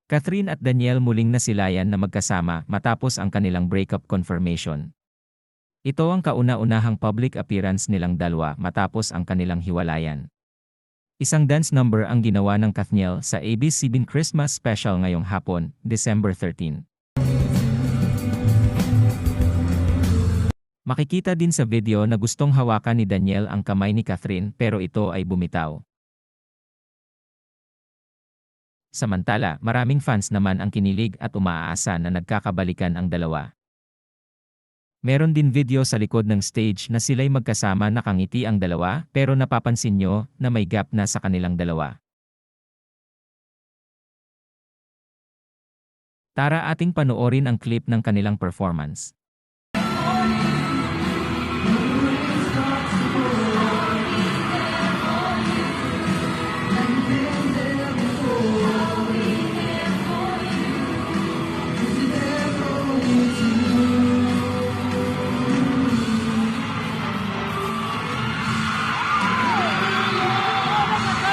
Catherine at Daniel muling nasilayan na magkasama matapos ang kanilang breakup confirmation. Ito ang kauna-unahang public appearance nilang dalawa matapos ang kanilang hiwalayan. Isang dance number ang ginawa ng Kathniel sa ABS-CBN Christmas special ngayong hapon, December 13. Makikita din sa video na gustong hawakan ni Daniel ang kamay ni Catherine pero ito ay bumitaw. Samantala, maraming fans naman ang kinilig at umaasa na nagkakabalikan ang dalawa. Meron din video sa likod ng stage na sila'y magkasama nakangiti ang dalawa pero napapansin nyo na may gap na sa kanilang dalawa. Tara ating panoorin ang clip ng kanilang performance.